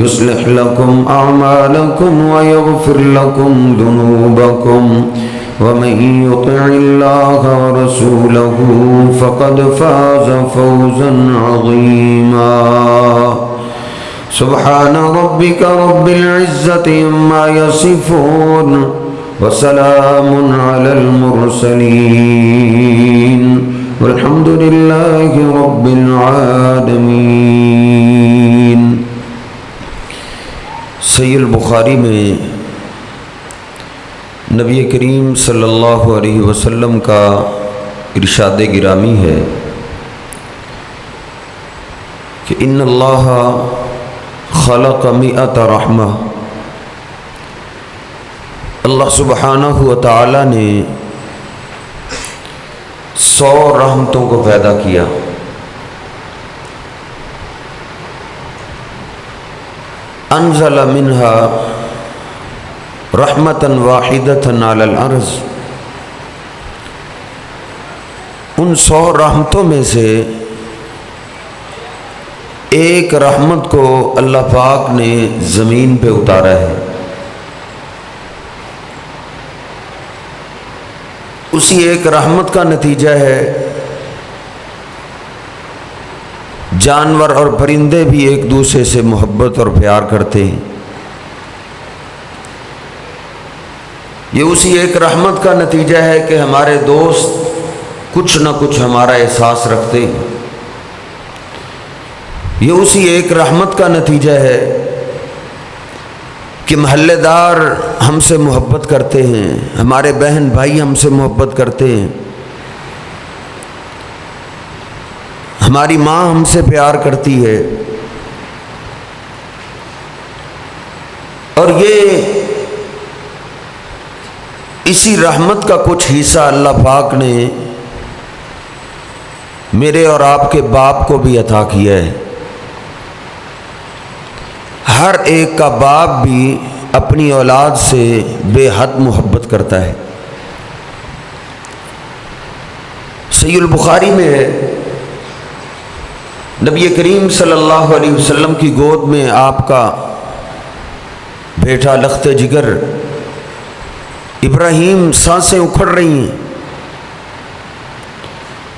يصلح لكم أعمالكم ويغفر لكم ذنوبكم ومن يطع الله ورسوله فقد فاز فوزا عظيما سبحان ربك رب العزة عما يصفون وسلام على المرسلين والحمد لله رب العالمين۔ صحیح البخاری میں نبی کریم صلی اللہ علیہ وسلم کا ارشاد گرامی ہے کہ ان اللہ خلق مئۃ رحمہ، اللہ سبحانہ و تعالی نے 100 رحمتوں کو پیدا کیا۔ انزل منہا رحمتا واحدتا علی الارض، ان 100 رحمتوں میں سے ایک رحمت کو اللہ پاک نے زمین پہ اتارا ہے۔ اسی ایک رحمت کا نتیجہ ہے جانور اور پرندے بھی ایک دوسرے سے محبت اور پیار کرتے ہیں۔ یہ اسی ایک رحمت کا نتیجہ ہے کہ ہمارے دوست کچھ نہ کچھ ہمارا احساس رکھتے ہیں۔ یہ اسی ایک رحمت کا نتیجہ ہے کہ محلے دار ہم سے محبت کرتے ہیں، ہمارے بہن بھائی ہم سے محبت کرتے ہیں، ہماری ماں ہم سے پیار کرتی ہے، اور یہ اسی رحمت کا کچھ حصہ اللہ پاک نے میرے اور آپ کے باپ کو بھی عطا کیا ہے۔ ہر ایک کا باپ بھی اپنی اولاد سے بے حد محبت کرتا ہے۔ صحیح البخاری میں ہے نبی کریم صلی اللہ علیہ وسلم کی گود میں آپ کا بیٹا لخت جگر ابراہیم سانسیں اکھڑ رہی ہیں،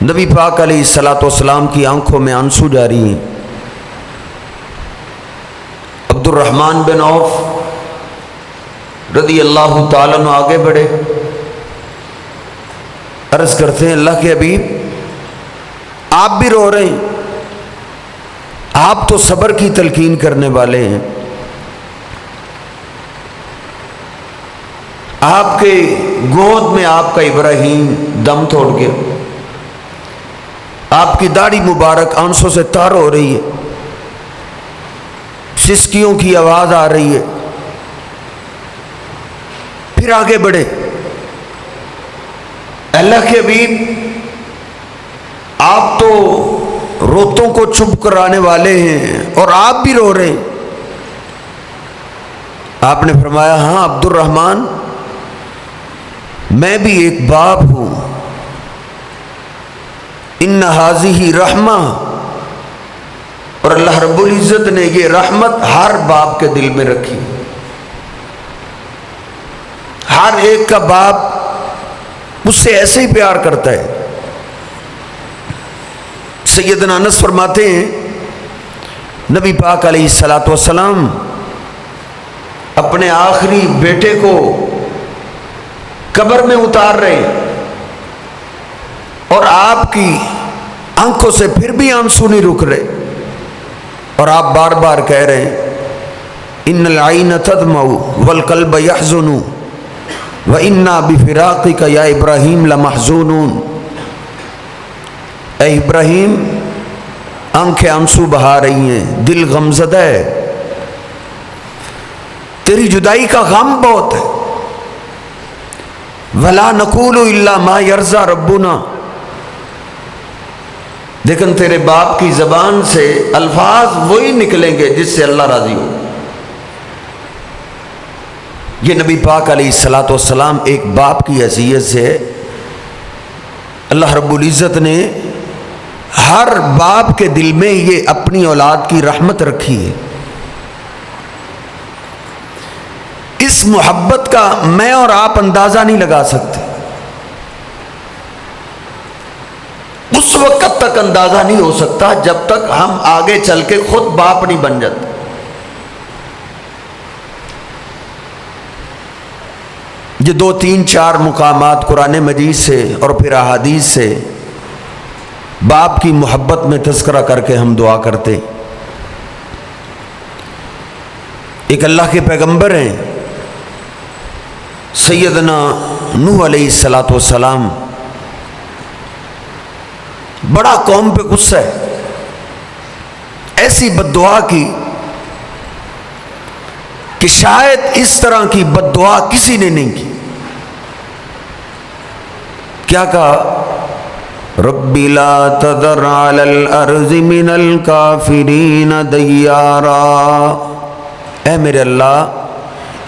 نبی پاک علیہ الصلاۃ والسلام کی آنکھوں میں آنسو جاری ہیں۔ عبد الرحمن بن عوف رضی اللہ تعالیٰ عنہ آگے بڑھے، عرض کرتے ہیں اللہ کے حبیب آپ بھی رو رہے ہیں، آپ تو صبر کی تلقین کرنے والے ہیں، آپ کے گود میں آپ کا ابراہیم دم توڑ گیا، آپ کی داڑھی مبارک آنسوں سے تار ہو رہی ہے، سسکیوں کی آواز آ رہی ہے۔ پھر آگے بڑھے، اللہ کے حبیب آپ تو روتوں کو چپ کرانے والے ہیں اور آپ بھی رو رہے ہیں۔ آپ نے فرمایا ہاں عبد الرحمن، میں بھی ایک باپ ہوں، ان ھذہ رحمہ، اور اللہ رب العزت نے یہ رحمت ہر باپ کے دل میں رکھی۔ ہر ایک کا باپ اس سے ایسے ہی پیار کرتا ہے۔ سیدنا انس فرماتے ہیں نبی پاک علیہ الصلاۃ والسلام اپنے آخری بیٹے کو قبر میں اتار رہے ہیں اور آپ کی آنکھوں سے پھر بھی آنسو نہیں رک رہے، اور آپ بار بار کہہ رہے ہیں ان العین تدمع والقلب یحزن وَإِنَّا بِفِرَاقِكَ یا ابراہیم لَمَحْزُونُونَ۔ اے ابراہیم آنکھیں آنسو بہا رہی ہیں، دل غمزدہ ہے، تیری جدائی کا غم بہت ہے۔ وَلَا نَقُولُ إِلَّا مَا يَرْضَى رَبُّنَا، لیکن تیرے باپ کی زبان سے الفاظ وہی نکلیں گے جس سے اللہ راضی ہو۔ یہ نبی پاک علیہ الصلاۃ والسلام ایک باپ کی حیثیت سے اللہ رب العزت نے ہر باپ کے دل میں یہ اپنی اولاد کی رحمت رکھی ہے۔ اس محبت کا میں اور آپ اندازہ نہیں لگا سکتے، اس وقت تک اندازہ نہیں ہو سکتا جب تک ہم آگے چل کے خود باپ نہیں بن جاتے۔ یہ 2 3 4 مقامات قرآن مجید سے اور پھر احادیث سے باپ کی محبت میں تذکرہ کر کے ہم دعا کرتے۔ ایک اللہ کے پیغمبر ہیں سیدنا نوح علیہ السلام، بڑا قوم پہ غصہ ہے، ایسی بد دعا کی کہ شاید اس طرح کی بد دعا کسی نے نہیں کی۔ کیا کہا؟ رب لا تذر علی الارض من الکافرین دیارا، اے میرے اللہ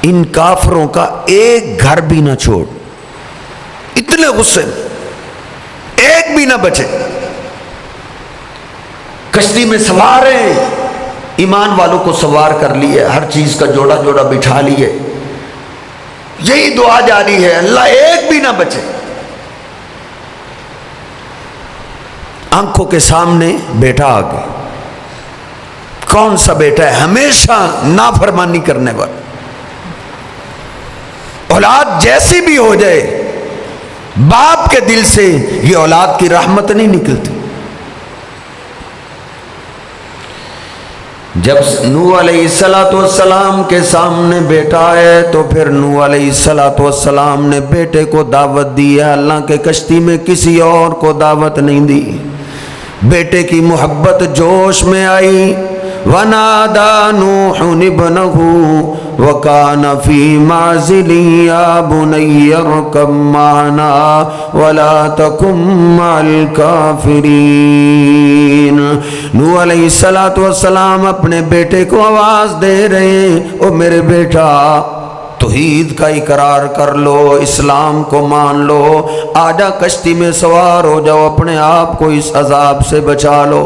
ان کافروں کا ایک گھر بھی نہ چھوڑ۔ اتنے غصے میں ایک بھی نہ بچے۔ کشتی میں سوار ہیں، ایمان والوں کو سوار کر لیے، ہر چیز کا جوڑا جوڑا بٹھا لیے، یہی دعا جاری ہے، اللہ ایک بھی نہ بچے۔ آنکھوں کے سامنے بیٹا آ گیا۔ کون سا بیٹا ہے؟ ہمیشہ نافرمانی کرنے والا۔ اولاد جیسی بھی ہو جائے، باپ کے دل سے یہ اولاد کی رحمت نہیں نکلتی۔ جب نوح علیہ السلام کے سامنے بیٹا ہے تو پھر نوح علیہ السلام نے بیٹے کو دعوت دی ہے، حالانکہ کشتی میں کسی اور کو دعوت نہیں دی۔ بیٹے کی محبت جوش میں آئی۔ وَنَادَى نُوحٌ ابْنَهُ وَكَانَ فِي مَعْزِلٍ يَا بُنَيَّ ارْكَب مَّعَنَا وَلَا تَكُن مَّعَ الْكَافِرِينَ۔ نوح علیہ السلام اپنے بیٹے کو آواز دے رہے ہیں، او میرے بیٹا توحید کا اقرار کر لو، اسلام کو مان لو، آجا کشتی میں سوار ہو جاؤ، اپنے آپ کو اس عذاب سے بچا لو۔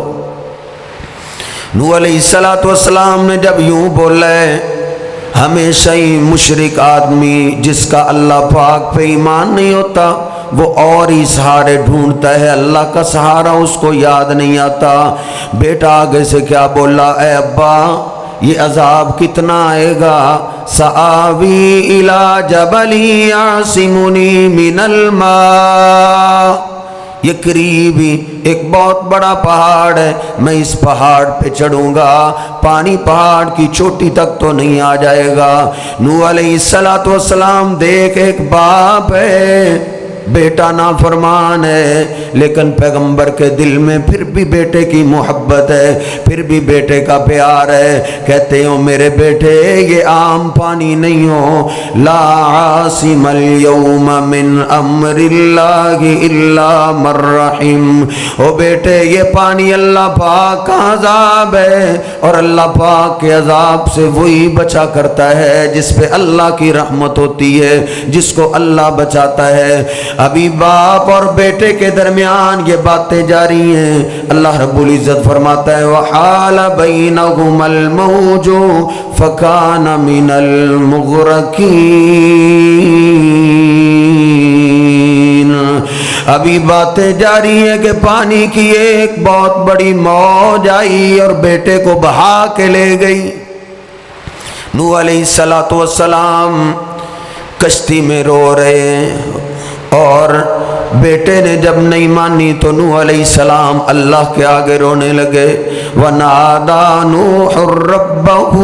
نوح علیہ السلام نے جب یوں بولا ہے، ہمیشہ ہی مشرک آدمی جس کا اللہ پاک پہ ایمان نہیں ہوتا وہ اور ہی سہارے ڈھونڈتا ہے، اللہ کا سہارا اس کو یاد نہیں آتا۔ بیٹا آگے سے کیا بولا؟ اے ابا یہ عذاب کتنا آئے گا؟ سآوی الی جبل یعصمنی من الماء، یہ قریب ہی ایک بہت بڑا پہاڑ ہے، میں اس پہاڑ پہ چڑھوں گا، پانی پہاڑ کی چوٹی تک تو نہیں آ جائے گا۔ نوح علیہ السلام دیکھ ایک باپ ہے، بیٹا نافرمان ہے، لیکن پیغمبر کے دل میں پھر بھی بیٹے کی محبت ہے، پھر بھی بیٹے کا پیار ہے۔ کہتے ہو میرے بیٹے یہ عام پانی نہیں ہو، لا عاصم اليوم من امر اللہ الا من رحم، او بیٹے یہ پانی اللہ پاک کا عذاب ہے، اور اللہ پاک کے عذاب سے وہی بچا کرتا ہے جس پہ اللہ کی رحمت ہوتی ہے، جس کو اللہ بچاتا ہے۔ ابھی باپ اور بیٹے کے درمیان یہ باتیں جاری ہیں، اللہ رب العزت فرماتا ہے وَحَالَ بَيْنَهُمَا الْمَوْجُ فَكَانَ مِنَ الْمُغْرَقِينَ۔ ابھی باتیں جاری ہیں کہ پانی کی ایک بہت بڑی موج آئی اور بیٹے کو بہا کے لے گئی۔ نوح علیہ السلام کشتی میں رو رہے ہیں، اور بیٹے نے جب نہیں مانی تو نوح علیہ السلام اللہ کے آگے رونے لگے۔ وَنَادَى نُوحٌ رَبَّهُ،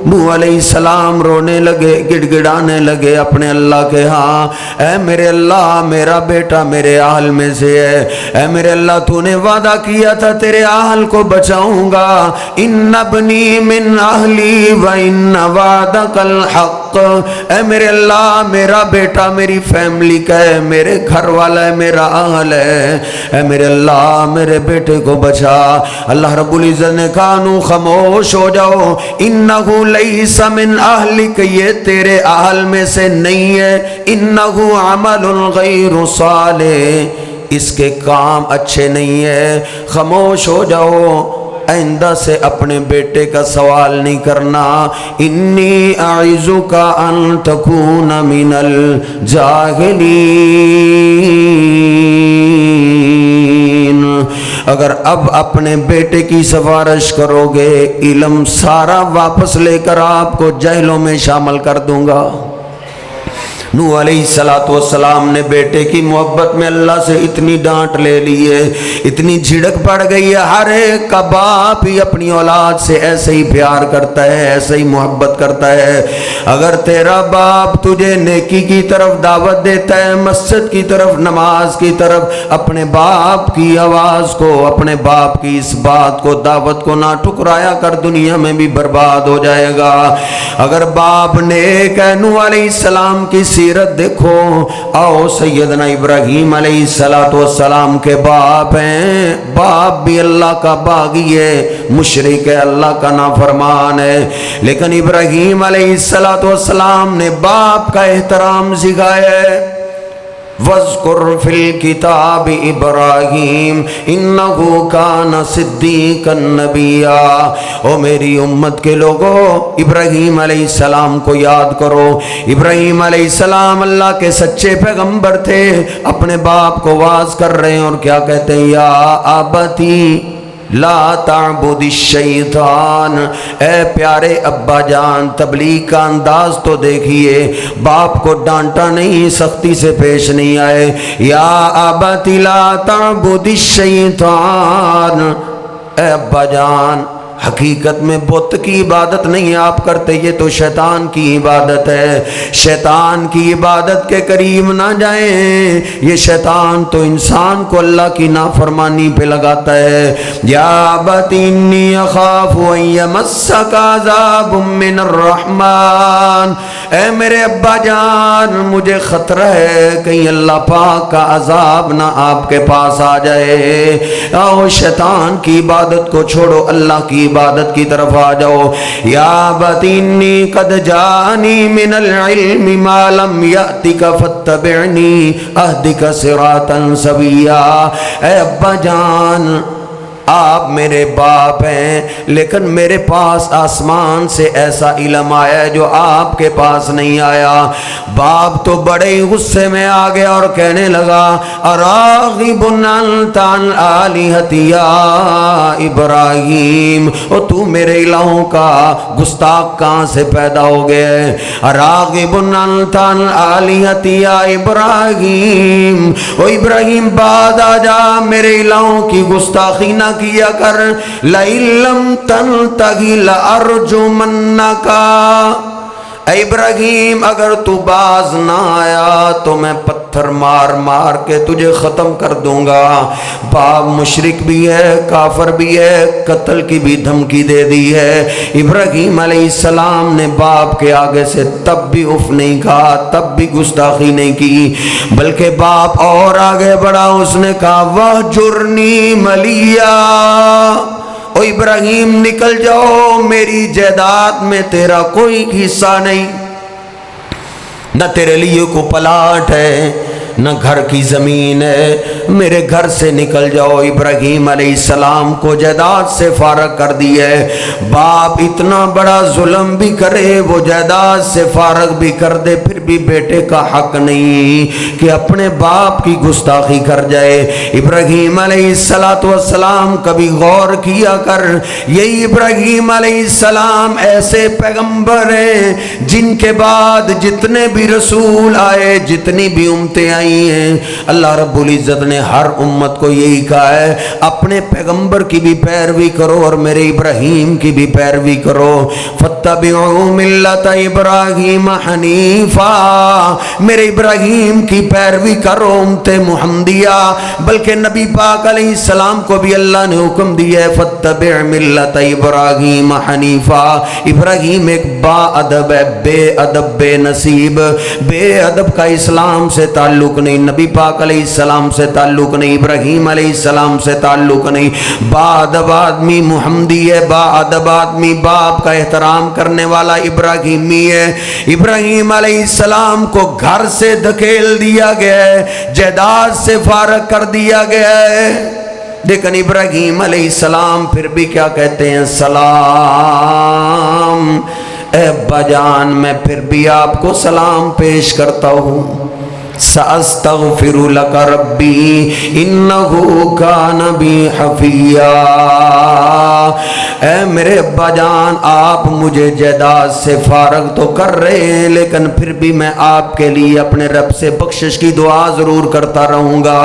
نوح علیہ السلام رونے لگے، گڑ گڑانے لگے اپنے اللہ کے ہاں، اے میرے اللہ میرا بیٹا میرے اہل میں سے ہے، اے میرے اللہ تو نے وعدہ کیا تھا تیرے اہل کو بچاؤں گا، ان ابنی من اہلی وان وعدک الحق، اے میرے اللہ میرا بیٹا میری فیملی کا ہے، میرے گھر والا ہے، میرا اہل ہے، اے میرے اللہ میرے بیٹے کو بچا۔ اللہ رب العزت نے کہا نو خاموش ہو جاؤ، انہو لیس من اہلک، یہ تیرے اہل میں سے نہیں ہے، انہو عمل غیر صالح، اس کے کام اچھے نہیں ہے، خاموش ہو جاؤ۔ آئندہ سے اپنے بیٹے کا سوال نہیں کرنا. انی اعظک ان تکون من الجاہلین. اگر اب اپنے بیٹے کی سفارش کرو گے علم سارا واپس لے کر آپ کو جہلوں میں شامل کر دوں گا. نوح علیہ السلام نے بیٹے کی محبت میں اللہ سے اتنی ڈانٹ لے لی ہے, اتنی جھڑک پڑ گئی ہے. ہر ایک کا باپ ہی اپنی اولاد سے ایسے ہی پیار کرتا ہے, ایسے ہی محبت کرتا ہے. اگر تیرا باپ تجھے نیکی کی طرف دعوت دیتا ہے, مسجد کی طرف, نماز کی طرف, اپنے باپ کی آواز کو, اپنے باپ کی اس بات کو, دعوت کو نہ ٹکرایا کر, دنیا میں بھی برباد ہو جائے گا. اگر باپ نیک ہے, نوح علیہ السلام کی سیرت دیکھو. آؤ سیدنا ابراہیم علیہ السلام کے باپ ہیں, باپ بھی اللہ کا باغی ہے, مشرک ہے, اللہ کا نافرمان ہے, لیکن ابراہیم علیہ السلام نے باپ کا احترام سکھایا ہے. وَاذْكُرْ فِي الْكِتَابِ إِبْرَاهِيمَ إِنَّهُ كَانَ صِدِّيقًا نَبِيًّا. او میری امت کے لوگوں, ابراہیم علیہ السلام کو یاد کرو. ابراہیم علیہ السلام اللہ کے سچے پیغمبر تھے. اپنے باپ کو واز کر رہے ہیں اور کیا کہتے ہیں؟ یا ابتی لا تعبد الشیطان. اے پیارے ابا جان, تبلیغ کا انداز تو دیکھیے, باپ کو ڈانٹا نہیں, سختی سے پیش نہیں آئے. یا ابت لا تعبد الشیطان. اے ابا جان, حقیقت میں بت کی عبادت نہیں آپ کرتے, یہ تو شیطان کی عبادت ہے. شیطان کی عبادت کے قریب نہ جائیں, یہ شیطان تو انسان کو اللہ کی نافرمانی پہ لگاتا ہے. یا ابت انی اخاف ان یمسک عذاب من الرحمن. اے میرے ابا جان, مجھے خطرہ ہے کہیں اللہ پاک کا عذاب نہ آپ کے پاس آ جائے. آؤ شیطان کی عبادت کو چھوڑو, اللہ کی عبادت کی طرف آ جاؤ. یا ابتی قد جانی من العلم ما لم یأتک فاتبعنی اہدک صراطا سویا. اے ابا جان, آپ میرے باپ ہیں, لیکن میرے پاس آسمان سے ایسا علم آیا ہے جو آپ کے پاس نہیں آیا. باپ تو بڑے ہی غصے میں آ گیا اور کہنے لگا, اراغب انت عن آلہتی یا ابراہیم. اور تو میرے الہوں کا گستاخ کہاں سے پیدا ہو گیا ہے؟ اراغب انت عن آلہتی یا ابراہیم. او ابراہیم, بعد آ جا, میرے الہوں کی گستاخی نہ کیا کر. لئن لم تنتہی لأرجمنک. اے ابراہیم, اگر تو باز نہ آیا تو میں پتھر مار مار کے تجھے ختم کر دوں گا. باپ مشرک بھی ہے, کافر بھی ہے, قتل کی بھی دھمکی دے دی ہے. ابراہیم علیہ السلام نے باپ کے آگے سے تب بھی اف نہیں کہا, تب بھی گستاخی نہیں کی, بلکہ باپ اور آگے بڑھا. اس نے کہا وَاہْجُرْنِی مَلِيًّا. او ابراہیم, نکل جاؤ, میری جائیداد میں تیرا کوئی حصہ نہیں, نہ تیرے لیے کو پلاٹ ہے, نہ گھر کی زمین ہے, میرے گھر سے نکل جاؤ. ابراہیم علیہ السلام کو جائیداد سے فارغ کر دیا. باپ اتنا بڑا ظلم بھی کرے, وہ جائیداد سے فارغ بھی کر دے, پھر بھی بیٹے کا حق نہیں کہ اپنے باپ کی گستاخی کر جائے. ابراہیم علیہ السلام کبھی غور کیا کر, یہی ابراہیم علیہ السلام ایسے پیغمبر ہیں جن کے بعد جتنے بھی رسول آئے, جتنی بھی امتیں آئی ہیں, اللہ رب العزت نے ہر امت کو یہی کہا ہے, اپنے پیغمبر کی بھی پیروی کرو اور میرے ابراہیم کی بھی پیروی کرو. فاتبعوا ملت ابراہیم حنیفا. میرے ابراہیم کی پیروی کرو, امت محمدیہ. بلکہ نبی پاک علیہ السلام کو بھی اللہ نے حکم دیا ہے فاتبع ملت ابراہیم حنیفا. ابراہیم ایک با ادب ہے, بے ادب, بے نصیب. بے ادب کا اسلام سے تعلق نہیں, نبی پاک علیہ السلام سے تعلق نہیں, ابراہیم علیہ السلام سے تعلق نہیں. با ادب آدمی محمدی ہے, با ادب آدمی باپ کا احترام کرنے والا ابراہیمی ہے. ابراہیم علیہ السلام کو گھر سے دھکیل دیا گیا ہے, جائیداد سے فارغ کر دیا گیا ہے. لیکن ابراہیم علیہ السلام پھر بھی کیا کہتے ہیں؟ سلام، اے ابا جان میں پھر بھی آپ کو سلام پیش کرتا ہوں۔ سأستغفر لک ربی انہ کان بی حفیا، اے میرے ابا جان آپ مجھے جائیداد سے فارغ تو کر رہے ہیں، لیکن پھر بھی میں آپ کے لیے اپنے رب سے بخشش کی دعا ضرور کرتا رہوں گا۔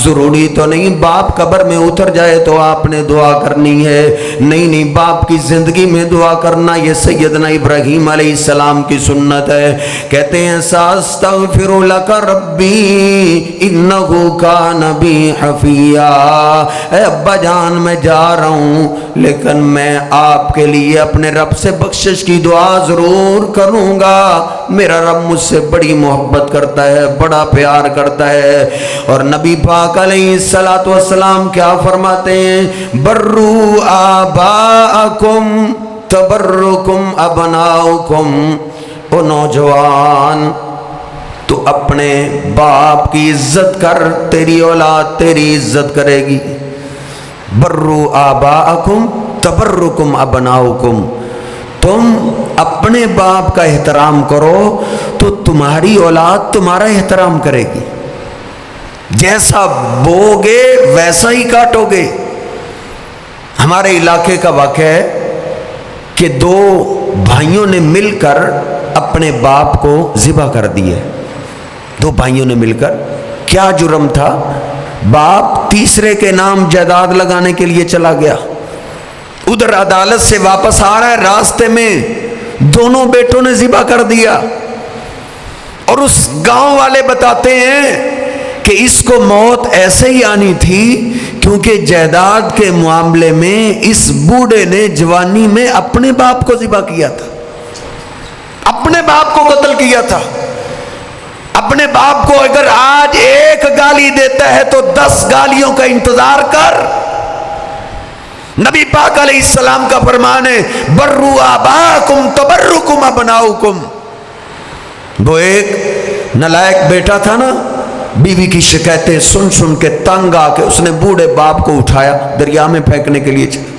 ضروری تو نہیں باپ قبر میں اتر جائے تو آپ نے دعا کرنی ہے، نہیں نہیں، باپ کی زندگی میں دعا کرنا یہ سیدنا ابراہیم علیہ السلام کی سنت ہے۔ کہتے ہیں سأستغفر لک ربی انہ کان بی حفیا، اے ابا جان میں جا رہا ہوں لیکن میں آپ کے لیے اپنے رب سے بخشش کی دعا ضرور کروں گا۔ میرا رب مجھ سے بڑی محبت کرتا ہے، بڑا پیار کرتا ہے۔ اور نبی پاک علیہ السلام کیا فرماتے ہیں؟ برو آباءکم تبرکم ابناؤکم، او نوجوان تو اپنے باپ کی عزت کر، تیری اولاد تیری عزت کرے گی۔ برو آباءکم تبرکم ابناؤکم، تم اپنے باپ کا احترام کرو تو تمہاری اولاد تمہارا احترام کرے گی۔ جیسا بوگے ویسا ہی کاٹو گے۔ ہمارے علاقے کا واقعہ ہے کہ دو بھائیوں نے مل کر اپنے باپ کو ذبح کر دیا۔ دو بھائیوں نے مل کر، کیا جرم تھا؟ باپ تیسرے کے نام جائیداد لگانے کے لیے چلا گیا، ادھر عدالت سے واپس آ رہا ہے، راستے میں دونوں بیٹوں نے ذبح کر دیا۔ اور اس گاؤں والے بتاتے ہیں کہ اس کو موت ایسے ہی آنی تھی کیونکہ جائیداد کے معاملے میں اس بوڑھے نے جوانی میں اپنے باپ کو ذبح کیا تھا، اپنے باپ کو قتل کیا تھا۔ اپنے باپ کو اگر آج ایک گالی دیتا ہے تو 10 گالیوں کا انتظار کر۔ نبی پاک علیہ السلام کا فرمان ہے برو آباءکم تبرکم ابناؤکم۔ وہ ایک نالائق بیٹا تھا نا، بیوی کی شکایتیں سن سن کے تنگ آ کے اس نے بوڑھے باپ کو اٹھایا، دریا میں پھینکنے کے لیے چلا،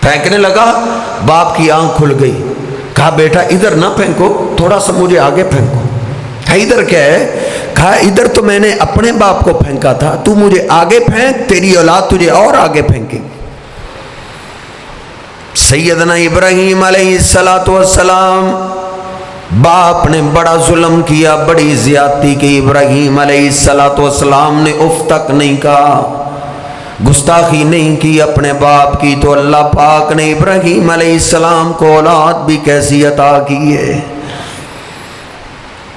پھینکنے لگا، باپ کی آنکھ کھل گئی۔ کہا بیٹا ادھر نہ پھینکو، تھوڑا سا مجھے آگے پھینکو۔ کہا ادھر کیا ہے؟ کہا ادھر تو میں نے اپنے باپ کو پھینکا تھا، تو مجھے آگے پھینک، تیری اولاد تجھے اور آگے پھینکے۔ سیدنا ابراہیم علیہ السلام، باپ نے بڑا ظلم کیا، بڑی زیادتی کی۔ ابراہیم علیہ السلام نے اف تک نہیں کہا، گستاخی نہیں کی اپنے باپ کی، تو اللہ پاک نے ابراہیم علیہ السلام کو اولاد بھی کیسی عطا کی ہے،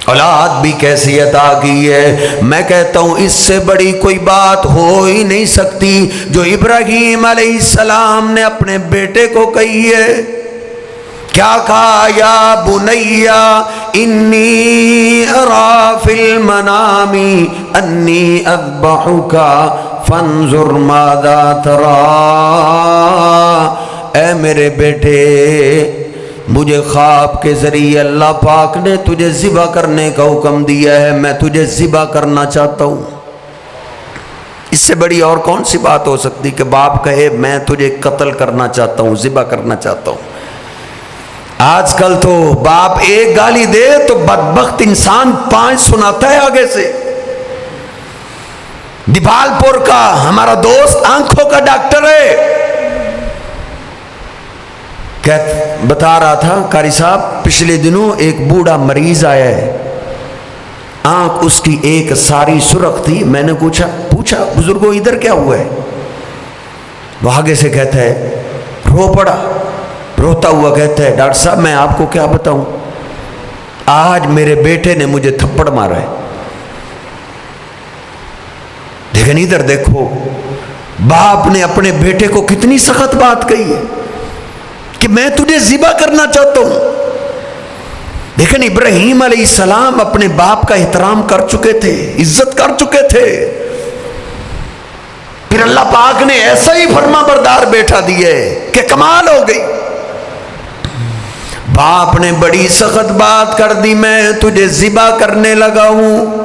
اولاد بھی کیسی عطا کی ہے۔ میں کہتا ہوں اس سے بڑی کوئی بات ہو ہی نہیں سکتی جو ابراہیم علیہ السلام نے اپنے بیٹے کو کہی ہے۔ کیا کہا؟ یا بنیا انی ارا فی المنام انی اذبحک فانظر ماذا تری، اے میرے بیٹے مجھے خواب کے ذریعے اللہ پاک نے تجھے ذبح کرنے کا حکم دیا ہے، میں تجھے ذبح کرنا چاہتا ہوں۔ اس سے بڑی اور کون سی بات ہو سکتی کہ باپ کہے میں تجھے قتل کرنا چاہتا ہوں، ذبح کرنا چاہتا ہوں۔ آج کل تو باپ ایک گالی دے تو بدبخت انسان 5 سناتا ہے آگے سے۔ دیبال پور کا ہمارا دوست آنکھوں کا ڈاکٹر ہے، بتا رہا تھا قاری صاحب پچھلے دنوں ایک بوڑھا مریض آیا ہے، آنکھ اس کی ایک ساری سرخ تھی۔ میں نے پوچھا بزرگوں ادھر کیا ہوا ہے؟ وہ آگے سے کہتا ہے، رو پڑا، روتا ہوا کہتا ہے ڈاکٹر صاحب میں آپ کو کیا بتاؤں، آج میرے بیٹے نے مجھے تھپڑ مارا ہے۔ لیکن ادھر دیکھو باپ نے اپنے بیٹے کو کتنی سخت بات کہی ہے کہ میں تجھے ذبح کرنا چاہتا ہوں۔ لیکن ابراہیم علیہ السلام اپنے باپ کا احترام کر چکے تھے، عزت کر چکے تھے، پھر اللہ پاک نے ایسا ہی فرما بردار بیٹا دیے کہ کمال ہو گئی۔ باپ نے بڑی سخت بات کر دی، میں تجھے ذبح کرنے لگا ہوں۔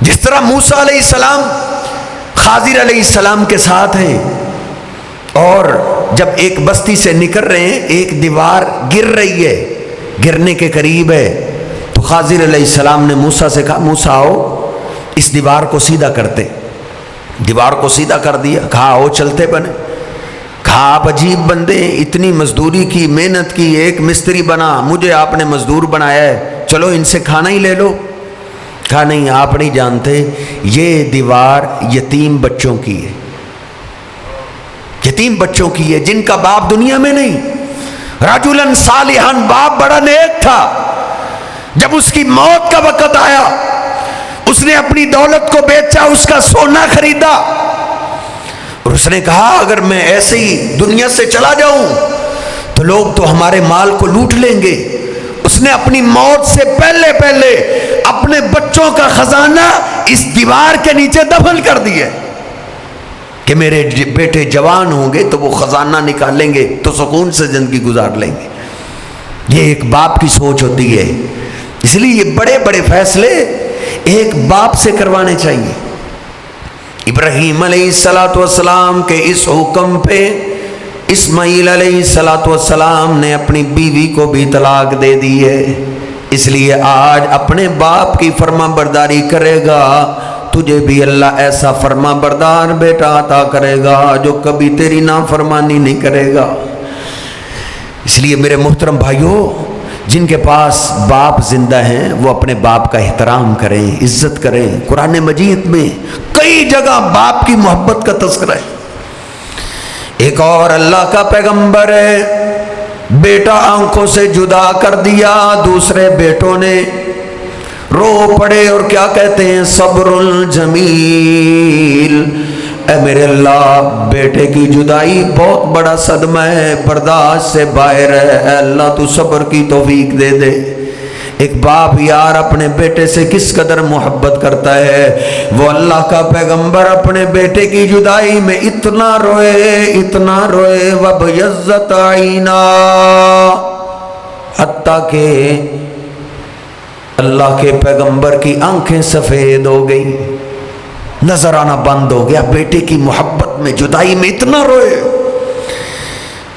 جس طرح موسیٰ علیہ السلام خضر علیہ السلام کے ساتھ ہیں، اور جب ایک بستی سے نکل رہے ہیں، ایک دیوار گر رہی ہے، گرنے کے قریب ہے، تو خضر علیہ السلام نے موسیٰ سے کہا موسیٰ آؤ اس دیوار کو سیدھا کرتے، دیوار کو سیدھا کر دیا، کہا آؤ چلتے بنے، کہا آپ عجیب بندے ہیں، اتنی مزدوری کی، محنت کی، ایک مستری بنا، مجھے آپ نے مزدور بنایا ہے، چلو ان سے کھانا ہی لے لو۔ کہا نہیں، آپ نہیں جانتے، یہ دیوار یتیم بچوں کی ہے، یتیم بچوں کی ہے جن کا باپ دنیا میں نہیں۔ رجلاً صالحاً، باپ بڑا نیک تھا، جب اس کی موت کا وقت آیا اس نے اپنی دولت کو بیچا، اس کا سونا خریدا، اور اس نے کہا اگر میں ایسے ہی دنیا سے چلا جاؤں تو لوگ تو ہمارے مال کو لوٹ لیں گے۔ اس نے اپنی موت سے پہلے اپنے بچوں کا خزانہ اس دیوار کے نیچے دفن کر دیا کہ میرے بیٹے جوان ہوں گے تو وہ خزانہ نکالیں گے تو سکون سے زندگی گزار لیں گے۔ یہ ایک باپ کی سوچ ہوتی ہے، اس لیے یہ بڑے بڑے فیصلے ایک باپ سے کروانے چاہیے۔ ابراہیم علیہ السلام کے اس حکم پہ اسماعیل علیہ السلام نے اپنی بیوی کو بھی طلاق دے دی ہے، اس لیے آج اپنے باپ کی فرما برداری کرے گا، تجھے بھی اللہ ایسا فرما بردار بیٹا عطا کرے گا جو کبھی تیری نافرمانی نہیں کرے گا۔ اس لیے میرے محترم بھائیوں، جن کے پاس باپ زندہ ہیں وہ اپنے باپ کا احترام کریں، عزت کریں۔ قرآن مجید میں کئی جگہ باپ کی محبت کا تذکرہ ہے۔ ایک اور اللہ کا پیغمبر ہے، بیٹا آنکھوں سے جدا کر دیا، دوسرے بیٹوں نے رو پڑے اور کیا کہتے ہیں، صبر الجمیل، اے میرے اللہ بیٹے کی جدائی بہت بڑا صدمہ ہے، برداشت سے باہر ہے، اے اللہ تو صبر کی توفیق دے دے۔ ایک باپ یار اپنے بیٹے سے کس قدر محبت کرتا ہے، وہ اللہ کا پیغمبر اپنے بیٹے کی جدائی میں اتنا روئے وَبْيَضَّتْ عَيْنَاهُ، حتیٰ کہ اللہ کے پیغمبر کی آنکھیں سفید ہو گئی، نظر آنا بند ہو گیا، بیٹے کی محبت میں جدائی میں اتنا روئے۔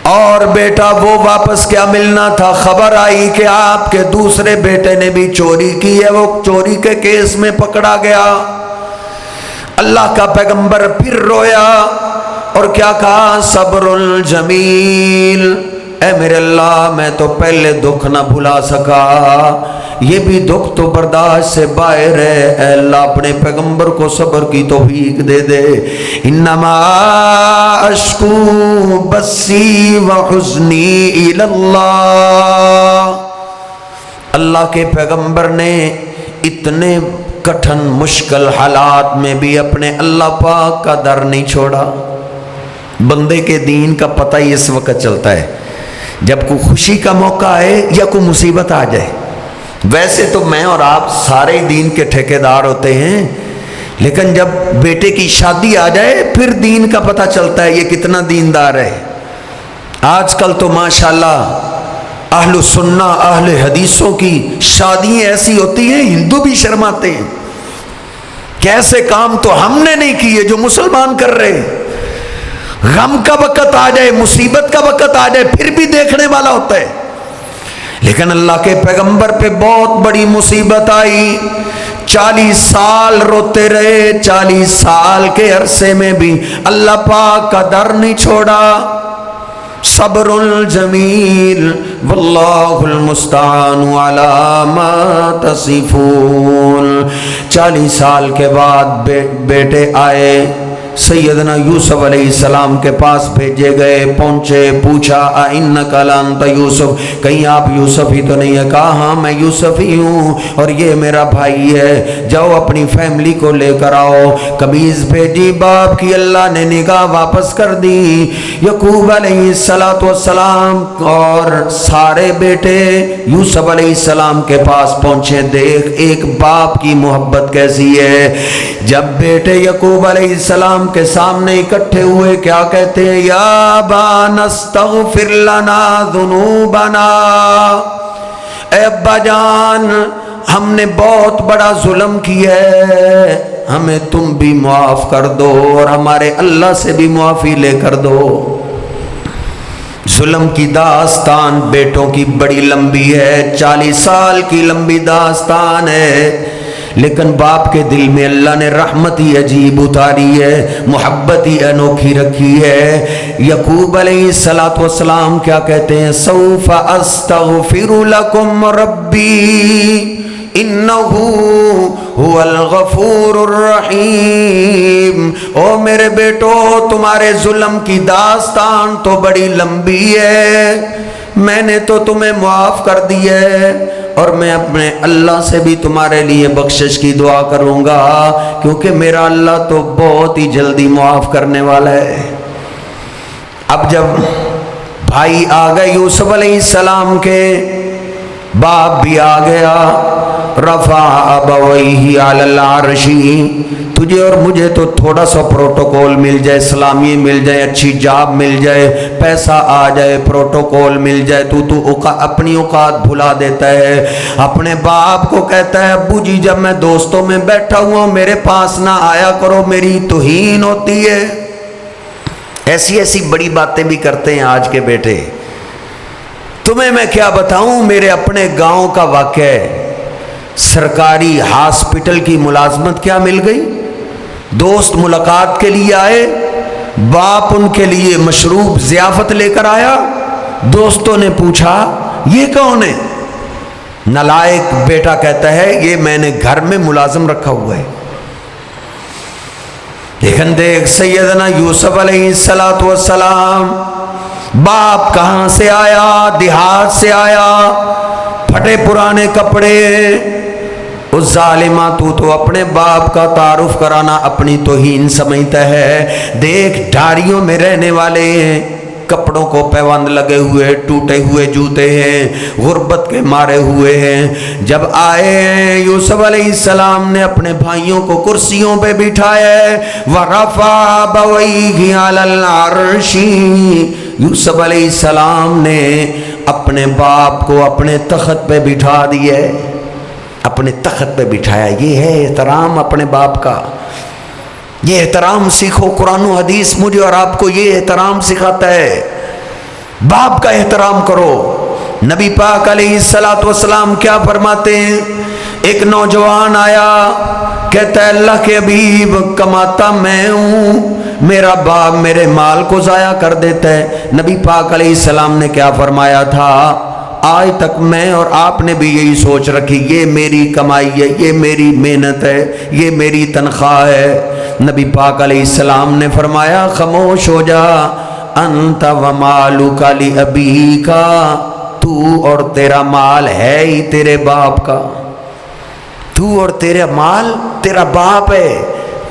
اور بیٹا وہ واپس کیا ملنا تھا، خبر آئی کہ آپ کے دوسرے بیٹے نے بھی چوری کی ہے، وہ چوری کے کیس میں پکڑا گیا۔ اللہ کا پیغمبر پھر رویا اور کیا کہا، صبر الجمیل، اے میرے اللہ میں تو پہلے دکھ نہ بھلا سکا، یہ بھی دکھ تو برداشت سے باہر ہے، اے اللہ اپنے پیغمبر کو صبر کی توفیق دے دے۔ انما اشکو بثی وحزنی الی اللہ، اللہ کے پیغمبر نے اتنے کٹھن مشکل حالات میں بھی اپنے اللہ پاک کا در نہیں چھوڑا۔ بندے کے دین کا پتہ ہی اس وقت چلتا ہے جب کوئی خوشی کا موقع آئے یا کوئی مصیبت آ جائے۔ ویسے تو میں اور آپ سارے دین کے ٹھیکیدار ہوتے ہیں، لیکن جب بیٹے کی شادی آ جائے پھر دین کا پتہ چلتا ہے یہ کتنا دیندار ہے۔ آج کل تو ماشاءاللہ اہل سنہ اہل حدیثوں کی شادیاں ایسی ہوتی ہیں ہندو بھی شرماتے ہیں کہ ایسے کام تو ہم نے نہیں کیے جو مسلمان کر رہے ہیں۔ غم کا وقت آ جائے، مصیبت کا وقت آ جائے پھر بھی دیکھنے والا ہوتا ہے، لیکن اللہ کے پیغمبر پہ بہت بڑی مصیبت آئی، 40 سال روتے رہے، 40 سال کے عرصے میں بھی اللہ پاک کا در نہیں چھوڑا۔ صبر الجمیل واللہ المستعان علی ما تصفون۔ 40 سال کے بعد بیٹے آئے، سیدنا یوسف علیہ السلام کے پاس بھیجے گئے، پہنچے، پوچھا اِنَّکَ لَأَنْتَ یوسف، کہیں آپ یوسف ہی تو نہیں ہے؟ کہا ہاں میں یوسف ہی ہوں اور یہ میرا بھائی ہے، جاؤ اپنی فیملی کو لے کر آؤ۔ قمیض بھیجی، باپ کی اللہ نے نگاہ واپس کر دی۔ یعقوب علیہ السلام اور سارے بیٹے یوسف علیہ السلام کے پاس پہنچے، دیکھ ایک باپ کی محبت کیسی ہے۔ جب بیٹے یعقوب علیہ السلام کے سامنے اکٹھے ہوئے کیا کہتے ہیں، یا ابانا استغفر لنا ذنوبنا، اے ابا جان ہم نے بہت بڑا ظلم کیا ہے، ہمیں تم بھی معاف کر دو اور ہمارے اللہ سے بھی معافی لے کر دو۔ ظلم کی داستان بیٹوں کی بڑی لمبی ہے، 40 سال کی لمبی داستان ہے، لیکن باپ کے دل میں اللہ نے رحمت ہی عجیب اتاری ہے، محبت ہی انوکھی رکھی ہے۔ یعقوب علیہ السلام کیا کہتے ہیں؟ سوف استغفر لکم ربی انہ هو الغفور الرحیم۔ او میرے بیٹو، تمہارے ظلم کی داستان تو بڑی لمبی ہے، میں نے تو تمہیں معاف کر دیا ہے، اور میں اپنے اللہ سے بھی تمہارے لیے بخشش کی دعا کروں گا، کیونکہ میرا اللہ تو بہت ہی جلدی معاف کرنے والا ہے۔ اب جب بھائی آ گئے یوسف علیہ السلام کے، باپ بھی آ گیا، رفع ابویہ علی العرش، تجھے اور مجھے تو تھوڑا سا پروٹوکول مل جائے، اسلامی مل جائے، اچھی جاب مل جائے، پیسہ آ جائے، پروٹوکول مل جائے، تو اپنی اوقات بھلا دیتا ہے۔ اپنے باپ کو کہتا ہے ابو جی جب میں دوستوں میں بیٹھا ہوا ہوں میرے پاس نہ آیا کرو، میری توہین ہوتی ہے۔ ایسی ایسی بڑی باتیں بھی کرتے ہیں آج کے بیٹے۔ تمہیں میں کیا بتاؤں، میرے اپنے گاؤں کا واقعہ ہے۔ سرکاری ہاسپٹل کی ملازمت کیا مل گئی، دوست ملاقات کے لیے آئے، باپ ان کے لیے مشروب ضیافت لے کر آیا، دوستوں نے پوچھا یہ کون ہے؟ نالائق بیٹا کہتا ہے یہ میں نے گھر میں ملازم رکھا ہوا ہے۔ لیکن دیکھ سیدنا یوسف علیہ السلام، باپ کہاں سے آیا؟ دیہات سے آیا، پھٹے پرانے کپڑے۔ اس ظالمہ تو اپنے باپ کا تعارف کرانا اپنی توہین سمجھتا ہے۔ دیکھ ڈھاریوں میں رہنے والے ہیں، کپڑوں کو پیوند لگے ہوئے، ٹوٹے ہوئے جوتے ہیں، غربت کے مارے ہوئے ہیں۔ جب آئے ہیں یوسف علیہ السلام نے اپنے بھائیوں کو کرسیوں پہ بٹھایا ہے، وَرَفَعَ أَبَوَيْهِ عَلَى الْعَرْشِ، یوسف علیہ السلام نے اپنے باپ کو اپنے تخت پہ بٹھا دیے، اپنے تخت پہ بٹھایا۔ یہ ہے احترام اپنے باپ کا، یہ احترام سیکھو۔ قرآن و حدیث مجھے اور آپ کو یہ احترام سکھاتا ہے، باپ کا احترام کرو۔ نبی پاک علیہ السلام کیا فرماتے ہیں؟ ایک نوجوان آیا، کہتا ہے اللہ کے حبیب کماتا میں ہوں، میرا باپ میرے مال کو ضائع کر دیتا ہے۔ نبی پاک علیہ السلام نے کیا فرمایا تھا؟ آج تک میں اور آپ نے بھی یہی سوچ رکھی، یہ میری کمائی ہے، یہ میری محنت ہے، یہ میری تنخواہ ہے۔ نبی پاک علیہ السلام نے فرمایا خاموش ہو جا، انت ومالک لابیک، تو اور تیرا مال ہے ہی تیرے باپ کا، تو اور تیرا مال تیرا باپ ہے،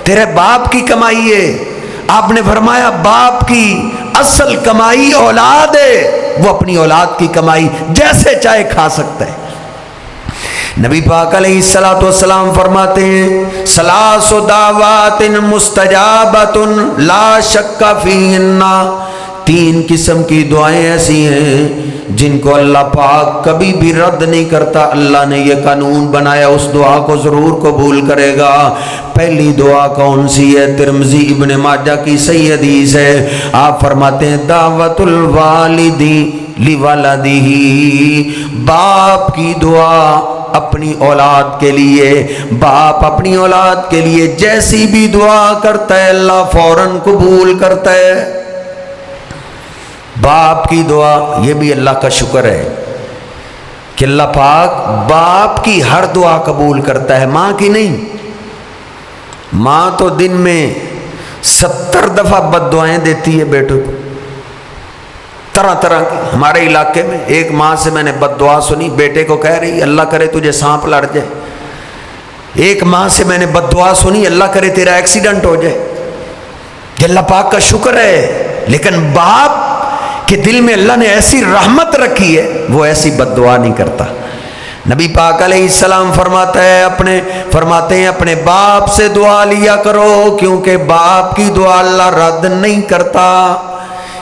تیرے باپ کی کمائی ہے۔ آپ نے فرمایا باپ کی اصل کمائی اولاد ہے، وہ اپنی اولاد کی کمائی جیسے چاہے کھا سکتا ہے۔ نبی پاک علیہ السلام فرماتے ہیں ثلاث دعوات مستجابۃ لا شک فیہن، 3 قسم کی دعائیں ایسی ہیں جن کو اللہ پاک کبھی بھی رد نہیں کرتا۔ اللہ نے یہ قانون بنایا، اس دعا کو ضرور قبول کرے گا۔ پہلی دعا کون سی ہے؟ ترمذی ابن ماجہ کی صحیح حدیث ہے، آپ فرماتے ہیں دعوت الوالدی لولدہ، باپ کی دعا اپنی اولاد کے لیے۔ باپ اپنی اولاد کے لیے جیسی بھی دعا کرتا ہے اللہ فوراً قبول کرتا ہے۔ باپ کی دعا، یہ بھی اللہ کا شکر ہے کہ اللہ پاک باپ کی ہر دعا قبول کرتا ہے، ماں کی نہیں۔ ماں تو دن میں 70 دفعہ بد دعائیں دیتی ہے بیٹوں کو، طرح طرح کی۔ ہمارے علاقے میں ایک ماں سے میں نے بد دعا سنی، بیٹے کو کہہ رہی اللہ کرے تجھے سانپ لڑ جائے۔ ایک ماں سے میں نے بد دعا سنی اللہ کرے تیرا ایکسیڈنٹ ہو جائے۔ یہ اللہ پاک کا شکر ہے، لیکن باپ کہ دل میں اللہ نے ایسی رحمت رکھی ہے، وہ ایسی بد دعا نہیں کرتا۔ نبی پاک علیہ السلام فرماتے ہیں اپنے باپ سے دعا لیا کرو، کیونکہ باپ کی دعا اللہ رد نہیں کرتا۔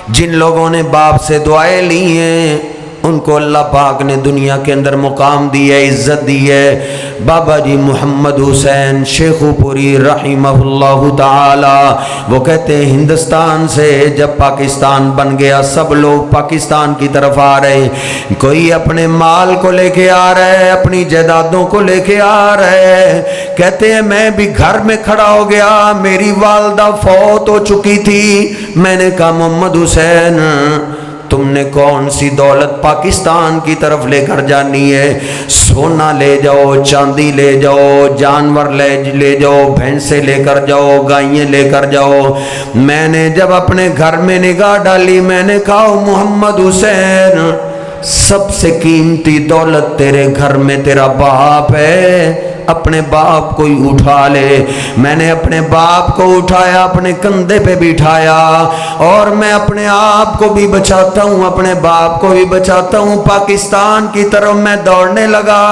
جن لوگوں نے باپ سے دعائیں لی ہیں ان کو اللہ پاک نے دنیا کے اندر مقام دی ہے، عزت دی ہے۔ بابا جی محمد حسین شیخو پوری رحمہ اللہ تعالی، وہ کہتے ہیں ہندوستان سے جب پاکستان بن گیا سب لوگ پاکستان کی طرف آ رہے، کوئی اپنے مال کو لے کے آ رہا ہے، اپنی جائیدادوں کو لے کے آ رہا ہے۔ کہتے ہیں میں بھی گھر میں کھڑا ہو گیا، میری والدہ فوت ہو چکی تھی، میں نے کہا محمد حسین تم نے کون سی دولت پاکستان کی طرف لے کر جانی ہے؟ سونا لے جاؤ، چاندی لے جاؤ، جانور لے جاؤ، بھینسیں لے کر جاؤ، گائیں لے کر جاؤ۔ میں نے جب اپنے گھر میں نگاہ ڈالی، میں نے کہا محمد حسین سب سے قیمتی دولت تیرے گھر میں تیرا باپ ہے، اپنے باپ کو ہی اٹھا لے۔ میں نے اپنے باپ کو اٹھایا، اپنے کندھے پہ بٹھایا، اور میں اپنے آپ کو بھی بچاتا ہوں، اپنے باپ کو بھی بچاتا ہوں۔ پاکستان کی طرف میں دوڑنے لگا،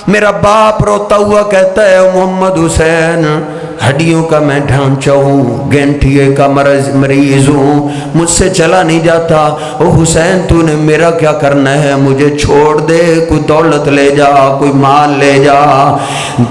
میرا باپ روتا ہوا کہتا ہے محمد حسین ہڈیوں کا میں ڈھانچہ ہوں، گینٹھیے کا مریض ہوں، مجھ سے چلا نہیں جاتا۔ او حسین تو نے میرا کیا کرنا ہے؟ مجھے چھوڑ دے، کوئی دولت لے جا، کوئی مال لے جا،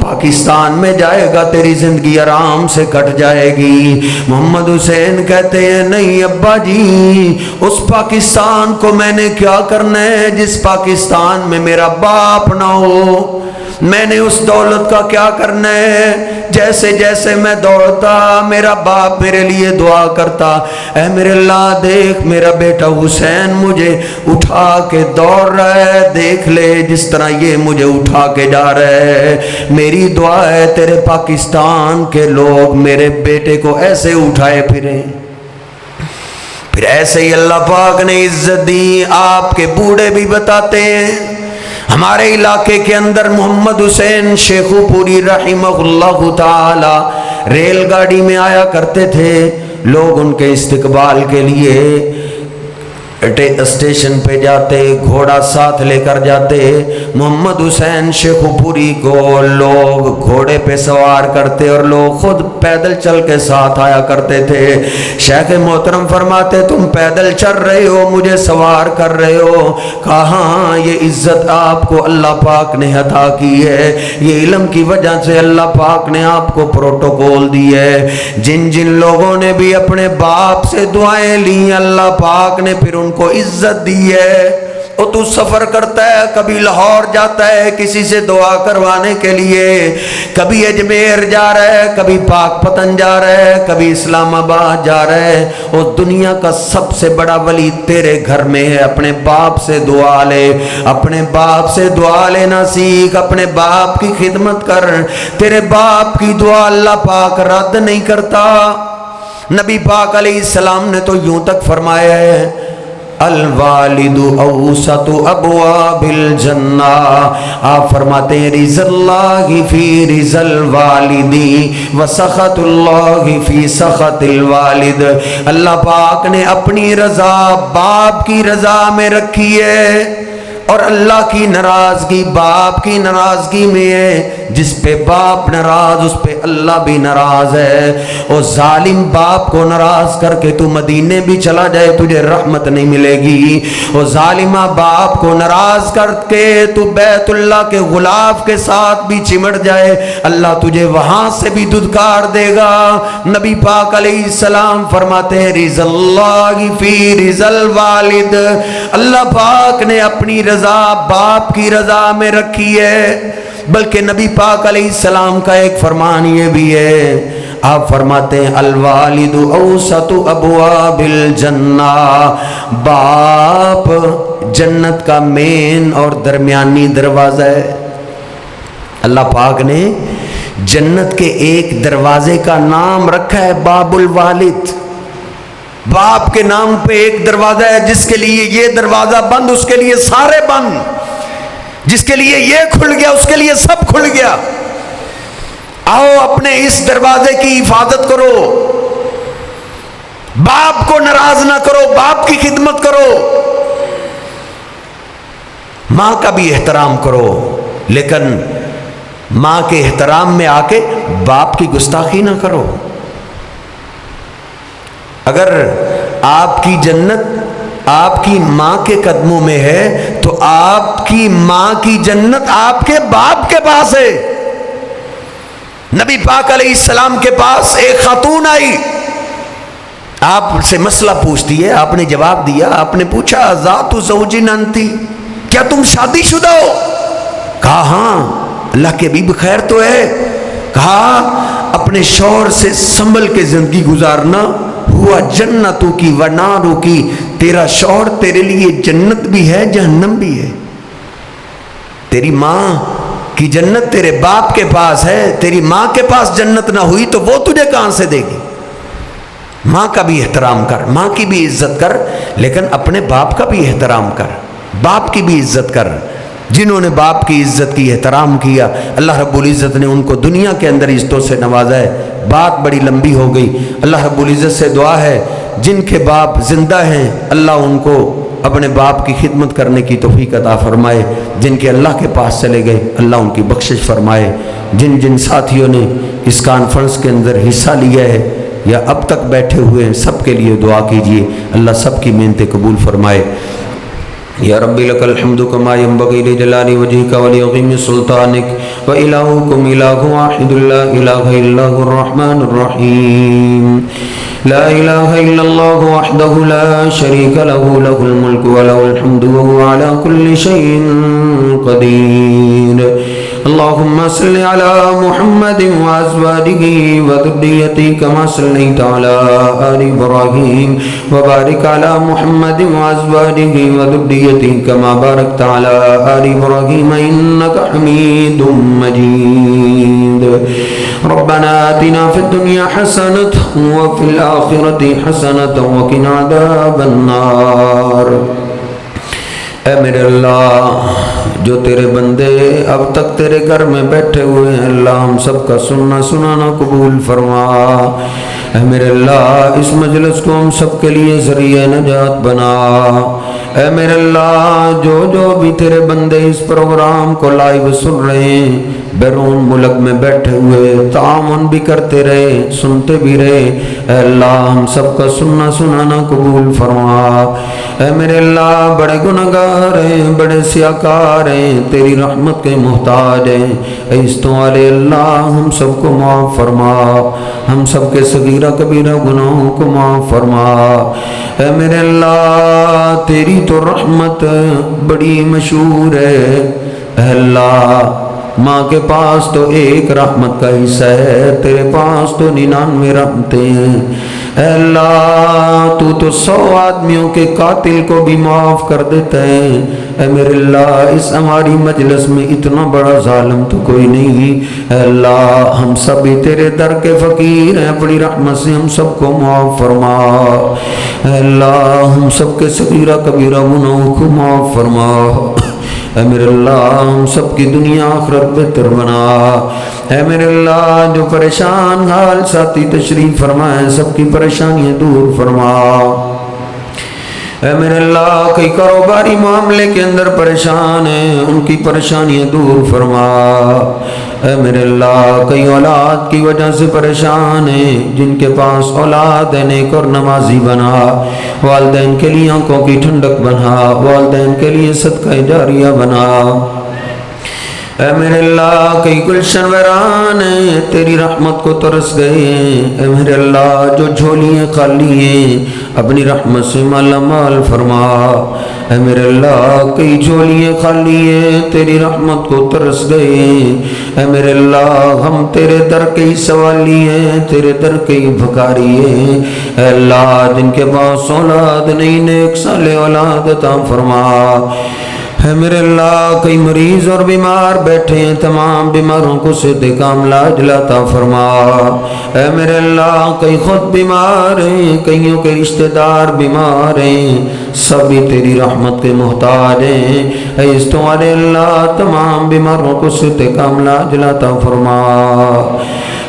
پاکستان میں جائے گا تیری زندگی آرام سے کٹ جائے گی۔ محمد حسین کہتے ہیں نہیں ابا جی، اس پاکستان کو میں نے کیا کرنا ہے جس پاکستان میں میرا باپ نہ ہو؟ میں نے اس دولت کا کیا کرنا ہے؟ جیسے جیسے میں دوڑتا میرا باپ میرے لیے دعا کرتا، اے میرے اللہ دیکھ میرا بیٹا حسین مجھے اٹھا کے دوڑ رہا ہے، دیکھ لے جس طرح یہ مجھے اٹھا کے جا رہا ہے۔ میری دعا ہے تیرے پاکستان کے لوگ میرے بیٹے کو ایسے اٹھائے پھریں۔ پھر ایسے ہی اللہ پاک نے عزت دی۔ آپ کے بوڑھے بھی بتاتے ہیں ہمارے علاقے کے اندر محمد حسین شیخو پوری رحمہ اللہ تعالی ریل گاڑی میں آیا کرتے تھے، لوگ ان کے استقبال کے لیے اسٹیشن پہ جاتے، گھوڑا ساتھ لے کر جاتے۔ محمد حسین شیخو پوری کو لوگ گھوڑے پہ سوار کرتے اور لوگ خود پیدل چل کے ساتھ آیا کرتے تھے۔ شیخ محترم فرماتے تم پیدل چل رہے ہو، مجھے سوار کر رہے ہو؟ کہاں یہ عزت آپ کو اللہ پاک نے عطا کی ہے، یہ علم کی وجہ سے اللہ پاک نے آپ کو پروٹوکول دی ہے۔ جن جن لوگوں نے بھی اپنے باپ سے دعائیں لی اللہ پاک نے پھر ان کو عزت دی ہے۔ اور تو سفر کرتا ہے، کبھی لاہور جاتا ہے کسی سے دعا کروانے کے لیے، کبھی اجمیر جا رہا ہے، کبھی پاک پتن جا رہا ہے، کبھی اسلام آباد جا رہا ہے، اور دنیا کا سب سے بڑا ولی تیرے گھر میں ہے۔ اپنے باپ سے دعا لے، اپنے باپ سے دعا لینا سیکھ، اپنے باپ کی خدمت کر۔ تیرے باپ کی دعا اللہ پاک رد نہیں کرتا۔ نبی پاک علیہ السلام نے تو یوں تک فرمایا ہے الوالد اوسط ابواب الجنہ، آپ فرماتے ہیں رضا اللہ فی رضا الوالدی وسخط اللہ فی سخط الوالد۔ اللہ پاک نے اپنی رضا باپ کی رضا میں رکھی ہے، اور اللہ کی ناراضگی باپ کی ناراضگی میں ہے۔ جس پہ باپ ناراض اس پہ اللہ بھی ناراض ہے۔ اور ظالم باپ کو ناراض کر کے تو مدینے بھی چلا جائے تجھے رحمت نہیں ملے گی، اور ظالمہ باپ کو ناراض کر کے تو بیت اللہ کے غلاف کے ساتھ بھی چمٹ جائے اللہ تجھے وہاں سے بھی دھتکار دے گا۔ نبی پاک علیہ السلام فرماتے ہیں رضا اللہ فی رضا الوالد، اللہ پاک نے اپنی رضا باپ کی رضا میں رکھی ہے۔ بلکہ نبی پاک علیہ السلام کا ایک فرمان یہ بھی ہے، آپ فرماتے ہیں الوالد اوسط ابواب الجنہ، باپ جنت کا مین اور درمیانی دروازہ ہے۔ اللہ پاک نے جنت کے ایک دروازے کا نام رکھا ہے باب الوالد۔ باپ کے نام پہ ایک دروازہ ہے، جس کے لیے یہ دروازہ بند اس کے لیے سارے بند، جس کے لیے یہ کھل گیا اس کے لیے سب کھل گیا۔ آؤ اپنے اس دروازے کی حفاظت کرو، باپ کو ناراض نہ کرو، باپ کی خدمت کرو، ماں کا بھی احترام کرو، لیکن ماں کے احترام میں آ کے باپ کی گستاخی نہ کرو۔ اگر آپ کی جنت آپ کی ماں کے قدموں میں ہے تو آپ کی ماں کی جنت آپ کے باپ کے پاس ہے۔ نبی پاک علیہ السلام کے پاس ایک خاتون آئی، آپ سے مسئلہ پوچھتی ہے، آپ نے جواب دیا۔ آپ نے پوچھا ذات زوجن انتی، کیا تم شادی شدہ ہو؟ کہا ہاں۔ اللہ کے حبیب خیر تو ہے؟ کہا اپنے شوہر سے سنبھل کے زندگی گزارنا، ہوا جنتوں کی و ناروں کی، تیرا شوہر تیرے لیے جنت بھی ہے جہنم بھی ہے۔ تیری ماں کی جنت تیرے باپ کے پاس ہے، تیری ماں کے پاس جنت نہ ہوئی تو وہ تجھے کہاں سے دے گی؟ ماں کا بھی احترام کر، ماں کی بھی عزت کر، لیکن اپنے باپ کا بھی احترام کر، باپ کی بھی عزت کر۔ جنہوں نے باپ کی عزت کی، احترام کیا، اللہ رب العزت نے ان کو دنیا کے اندر عزتوں سے نوازا ہے۔ بات بڑی لمبی ہو گئی، اللہ رب العزت سے دعا ہے جن کے باپ زندہ ہیں اللہ ان کو اپنے باپ کی خدمت کرنے کی توفیق عطا فرمائے، جن کے اللہ کے پاس چلے گئے اللہ ان کی بخشش فرمائے۔ جن جن ساتھیوں نے اس کانفرنس کے اندر حصہ لیا ہے یا اب تک بیٹھے ہوئے ہیں، سب کے لیے دعا کیجئے، اللہ سب کی محنتیں قبول فرمائے۔ یا ربی لک الحمد کما ینبغی لجلال وجہک ولعظیم سلطانک وإلہکم الہ واحد لا الہ الا هو الرحمن الرحیم لا الہ الا اللہ وحدہ لا شریک لہ لہ الملک ولہ الحمد وهو علی کل شیء قدیر۔ اللهم صل على محمد وازواجه وذريته كما صليت على آل ابراهيم وبارك على محمد وازواجه وذريته كما باركت على آل ابراهيم انك حميد مجيد۔ ربنا آتنا في الدنيا حسنة وفي الآخرة حسنة وقنا عذاب النار۔ اے میرے اللہ، جو تیرے بندے اب تک تیرے گھر میں بیٹھے ہوئے ہیں اللہ ہم سب کا سننا سنانا قبول فرما۔ اے میرے اللہ اس مجلس کو ہم سب کے لیے ذریعہ نجات بنا۔ اے میرے اللہ جو جو بھی تیرے بندے اس پروگرام کو لائیو سن رہے ہیں، بیرون ملک میں بیٹھے ہوئے تعاون بھی کرتے رہے، سنتے بھی رہے، اے اللہ ہم سب کا سننا سنانا قبول فرما۔ اے میرے اللہ بڑے گنہگار ہیں، بڑے سیاکار ہیں، تیری رحمت کے محتاج ہیں، عزتوں والے اللہ ہم سب کو معاف فرما، ہم سب کے صغیرہ کبیرہ گناہوں کو معاف فرما۔ اے میرے اللہ تیری تو رحمت بڑی مشہور ہے، اے اللہ ماں کے پاس تو ایک رحمت کا حصہ ہے، تیرے پاس تو 99 رحمتیں ہیں۔ اے اللہ تو 100 آدمیوں کے قاتل کو بھی معاف کر دیتا ہے۔ اے میرے اللہ اس ہماری مجلس میں اتنا بڑا ظالم تو کوئی نہیں۔ اے اللہ ہم سب بھی تیرے در کے فقیر ہیں، بڑی رحمت سے ہم سب کو معاف فرما۔ اے اللہ ہم سب کے صغیرہ کبیرہ گناہوں کو معاف فرما۔ اے میرے اللہ ہم سب کی دنیا آخرت بہتر بنا۔ اے میرے اللہ جو پریشان حال ساتھی تشریف فرمائے سب کی پریشانیاں دور فرما۔ اے میرے اللہ کئی کاروباری معاملے کے اندر پریشان ہیں، ان کی پریشانیاں دور فرما۔ اے میرے اللہ کئی اولاد کی وجہ سے پریشان ہیں، جن کے پاس اولاد ہے نیک اور نمازی بنا، والدین کے لیے آنکھوں کی ٹھنڈک بنا، والدین کے لیے صدقہ جاریہ بنا۔ اے میرے اللہ کئی گلشن ویران ہیں، تیری رحمت کو ترس گئے ہیں، اے میرے اللہ جو جھولیاں خالی ہیں اپنی رحمت سے مالا مال فرما۔ اے میرے اللہ کئی جھولیاں خالی ہیں، تیری رحمت کو ترس گئے ہیں، اے میرے اللہ ہم تیرے در کے ہی سوالی ہیں، تیرے در کے ہی بھکاری ہیں، اے اللہ جن کے پاس اولاد نہیں نیک صالح اولاد عطا فرما۔ اے میرے اللہ کئی مریض اور بیمار بیٹھے ہیں، تمام بیماروں کو صحت کاملہ عطا فرما۔ اے میرے اللہ کئی خود بیمار ہیں، کئیوں کے رشتہ دار بیمار ہیں، سبھی تیری رحمت کے محتاج ہیں، اے عزتوں والے اللہ تمام بیماروں کو صحت کاملہ عطا فرما۔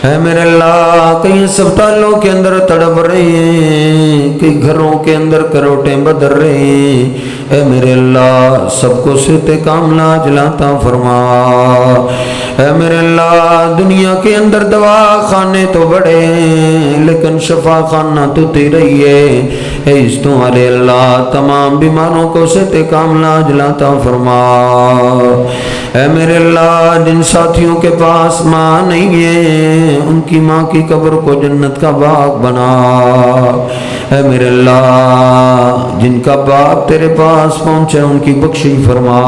اے میرے اللہ کئی اسپتالوں کے اندر تڑپ رہے ہیں، کئی گھروں کے اندر کروٹیں بدر رہے ہیں، اے میرے اللہ سب کو صحت کاملہ عاجلہ فرما۔ اے میرے اللہ دنیا کے اندر دوا خانے تو بڑے ہیں لیکن شفا خانہ تو تیرا ہی ہے۔ اے اس تو والے اللہ تمام بیماروں کو صحت کاملہ عاجلہ عطا فرما۔ اے میرے اللہ جن ساتھیوں کے پاس ماں نہیں ہے ان کی ماں کی قبر کو جنت کا باغ بنا۔ اے میرے اللہ جن کا باپ تیرے پاس پہنچے ان کی بخشش فرما۔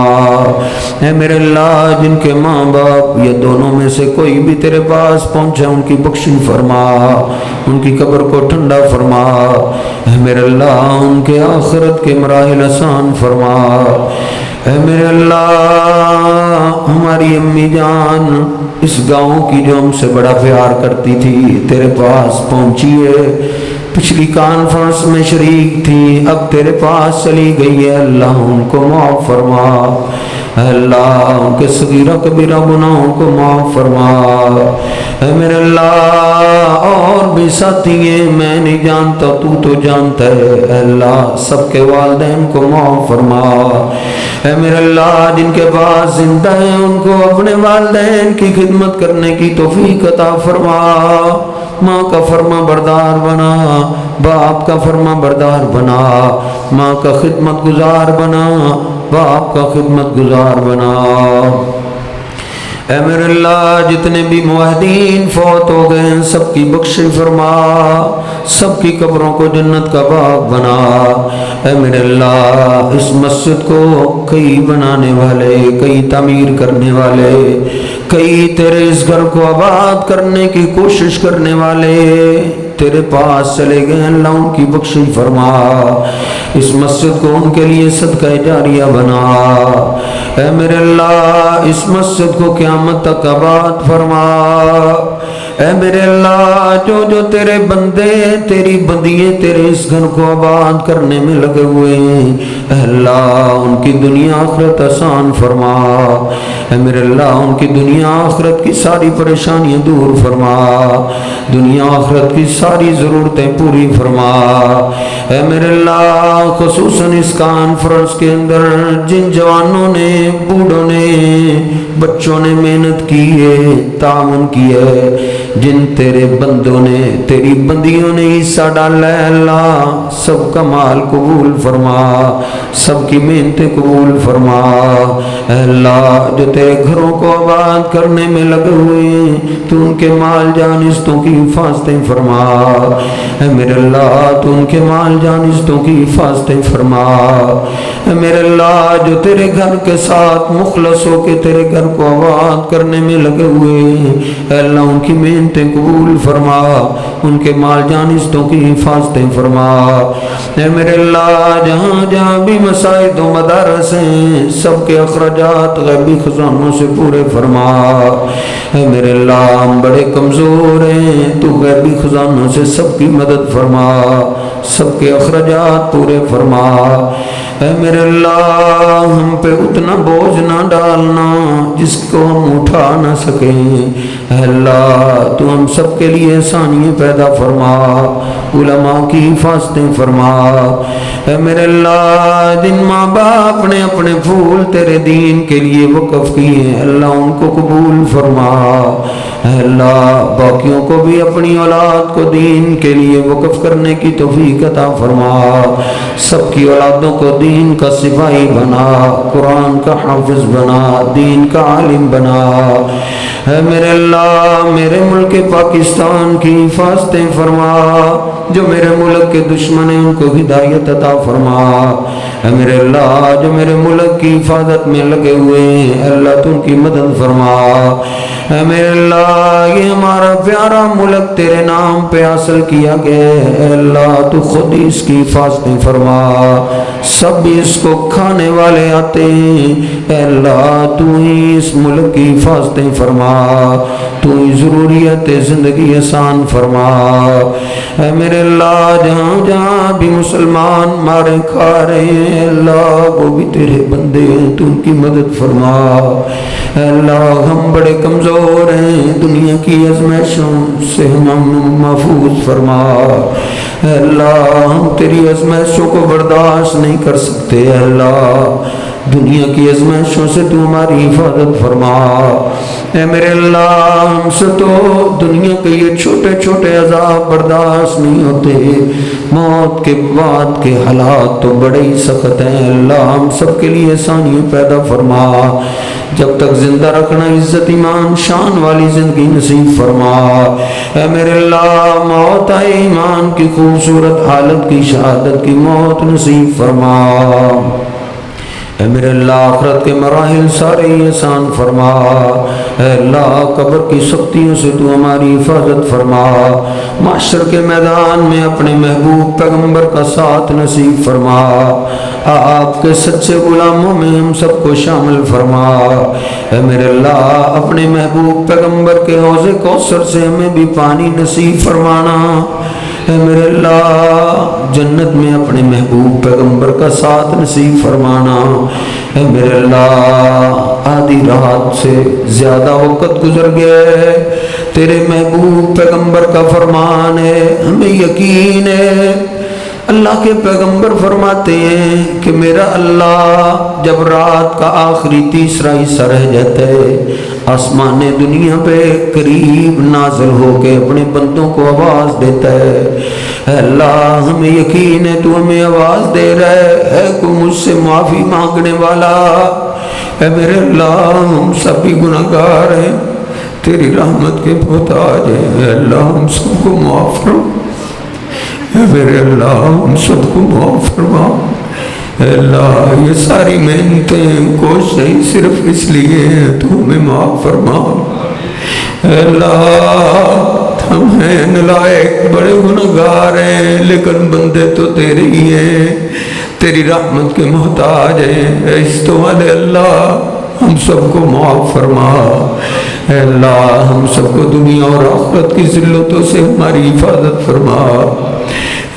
اے میرے اللہ جن کے ماں باپ یا دونوں میں سے کوئی بھی تیرے پاس پہنچے ان کی بخشش فرما، ان کی قبر کو ٹھنڈا فرما۔ اے میرے اللہ ان کے آخرت کے مراحل آسان فرما۔ اے میرے اللہ ہماری امی جان اس گاؤں کی جو ہم سے بڑا پیار کرتی تھی تیرے پاس پہنچی ہے، پچھلی کانفرنس میں شریک تھی اب تیرے پاس چلی گئی ہے، اللہ ان کو معاف فرما۔ اے اللہ ان کے صغیرہ کبیرہ گناہوں کو معاف فرما۔ اے میرے اللہ اور بھی ساتھی ہیں میں نہیں جانتا تو جانتا ہے، اے اللہ سب کے والدین کو معاف فرما۔ اے میرے اللہ جن کے پاس زندہ ہیں ان کو اپنے والدین کی خدمت کرنے کی توفیق عطا فرما۔ ماں کا فرما بردار بنا، باپ کا فرما بردار بنا، ماں کا خدمت گزار بنا، باپ کا خدمت گزار بنا۔ اے میرے اللہ جتنے بھی موحدین فوت ہو گئے ہیں سب کی بخشش فرما، سب کی قبروں کو جنت کا باغ بنا۔ اے میرے اللہ اس مسجد کو کئی بنانے والے، کئی تعمیر کرنے والے، کئی تیرے اس گھر کو آباد کرنے کی کوشش کرنے والے تیرے پاس چلے گئے، اللہ ان کی بخشش فرما، اس مسجد کو ان کے لیے صدقہ جاریہ بنا۔ اے میرے اللہ اس مسجد کو قیامت تک آباد فرما۔ اے میرے اللہ جو تیرے بندے تیری بندیے تیرے اس گھر کو آباد کرنے میں لگے ہوئے ہیں، اے اللہ ان کی دنیا آخرت آسان فرما۔ اے میرے اللہ ان کی دنیا آخرت کی ساری پریشانیاں دور فرما، دنیا آخرت کی ساری ضرورتیں پوری فرما۔ اے میرے اللہ خصوصاً اس کانفرنس کے اندر جن جوانوں نے، بوڑھوں نے، بچوں نے محنت کی ہے، تعاون کی ہے، جن تیرے بندوں نے تیری بندیوں نے حصہ ڈالا ہے، اللہ سب کا مال قبول فرما، سب کی محنتیں قبول فرما۔ اے اللہ جو تیرے گھروں کو آباد کرنے میں لگے ہوئے ہیں تو ان کے مال جانستوں کی حفاظتیں فرما۔ اے میرے اللہ تو ان کے مال جانستوں کی حفاظتیں فرما۔ اے میرے اللہ جو تیرے گھر کے ساتھ مخلص ہو کے تیرے گھر کو آباد کرنے میں لگے ہوئے ہیں، اے اللہ ان کی محنتیں قبول فرما، ان کے مال جانستوں کی حفاظتیں فرما۔ اے میرے اللہ جہاں جہاں بھی مساجد و مدارس ہیں سب کے اخراجات غیبی خزانوں سے پورے فرما۔ اے میرے اللہ ہم بڑے کمزور ہیں، تو غیبی خزانوں سے سب کی مدد فرما، سب کے اخراجات پورے فرما۔ اے میرے اللہ ہم پہ اتنا بوجھ نہ ڈالنا جس کو ہم اٹھا نہ سکیں، اے اللہ تو ہم سب کے لیے آسانیاں پیدا فرما، علماء کی حفاظتیں فرما۔ اے میرے اللہ جن ماں باپ نے اپنے پھول تیرے دین کے لیے وقف کیے اللہ ان کو قبول فرما۔ اے اللہ باقیوں کو بھی اپنی اولاد کو دین کے لیے وقف کرنے کی توفیق عطا فرما، سب کی اولادوں کو دین کا سپاہی بنا، قرآن کا حافظ بنا، دین کا عالم بنا۔ اے میرے اللہ میرے ملک پاکستان کی حفاظتیں فرما، جو میرے ملک کے دشمن ہیں ان کو ہدایت عطا فرما۔ اے میرے اللہ جو میرے ملک کی حفاظت میں لگے ہوئے ہیں اللہ تو ان کی مدد فرما۔ اے میرے اللہ یہ ہمارا پیارا ملک تیرے نام پہ حاصل کیا گیا ہے، اے اللہ تو خود ہی اس کی حفاظتیں فرما، سب بھی اس کو کھانے والے آتے ہیں، اے اللہ تو ہی اس ملک کی حفاظتیں فرما، تو ہی ضروری رہتے زندگی آسان فرما۔ اے میرے اللہ جہاں جہاں بھی مسلمان مارے کھا رہے ہیں اللہ وہ بھی تیرے بندے ہیں، تو ان کی مدد فرما۔ اے اللہ ہم بڑے کمزور ہیں، دنیا کی آزمائشوں سے ہم محفوظ فرما۔ اے اللہ ہم تیری آزمائشوں کو برداشت نہیں کر سکتے، اے اللہ دنیا کی آزمائشوں سے تو ہماری حفاظت فرما۔ اے میرے اللہ ہم سے تو دنیا کے یہ چھوٹے چھوٹے عذاب برداشت نہیں ہوتے، موت کے بعد کے حالات تو بڑے ہی سخت ہیں، اللہ ہم سب کے لیے آسانیاں پیدا فرما۔ جب تک زندہ رکھنا عزت ایمان شان والی زندگی نصیب فرما۔ اے میرے اللہ موت آئے ایمان کی خوبصورت حالت کی شہادت کی موت نصیب فرما۔ اے میرے اللہ آخرت کے مراحل سارے ہی آسان فرما۔ اے اللہ قبر کی سختیوں سے تو ہماری حفاظت فرما۔ محشر کے میدان میں اپنے محبوب پیغمبر کا ساتھ نصیب فرما۔ آپ کے سچے غلاموں میں ہم سب کو شامل فرما۔ اے میرے اللہ اپنے محبوب پیغمبر کے حوض کوثر سے ہمیں بھی پانی نصیب فرمانا۔ اے میرے اللہ جنت میں اپنے محبوب پیغمبر کا ساتھ نصیب فرمانا۔ اے میرے اللہ آدھی رات سے زیادہ وقت گزر گیا ہے، تیرے محبوب پیغمبر کا فرمان ہے، ہمیں یقین ہے اللہ کے پیغمبر فرماتے ہیں کہ میرا اللہ جب رات کا آخری تیسرا حصہ رہ جاتا ہے آسمان دنیا پہ قریب نازل ہو کے اپنے بندوں کو آواز دیتا ہے۔ اے اللہ ہمیں یقین ہے تو ہمیں آواز دے رہا ہے کوئی مجھ سے معافی مانگنے والا؟ اے میرے اللہ ہم سب بھی گناہ گار ہیں، تیری رحمت کے محتاج ہیں، اے اللہ ہم سب کو معاف فرما۔ اے میرے اللہ ہم سب کو معاف فرما۔ اے اللہ یہ ساری محنتیں کوششیں صرف اس لیے ہیں تو ہمیں معاف فرما۔ اے اللہ ہم ہیں نالائق بڑے گنہگار ہیں لیکن بندے تو تیرے ہی ہیں، تیری رحمت کے محتاج ہیں، عزت والے اللہ ہم سب کو معاف فرما۔ اے اللہ ہم سب کو دنیا اور آخرت کی ذلتوں سے ہماری حفاظت فرما۔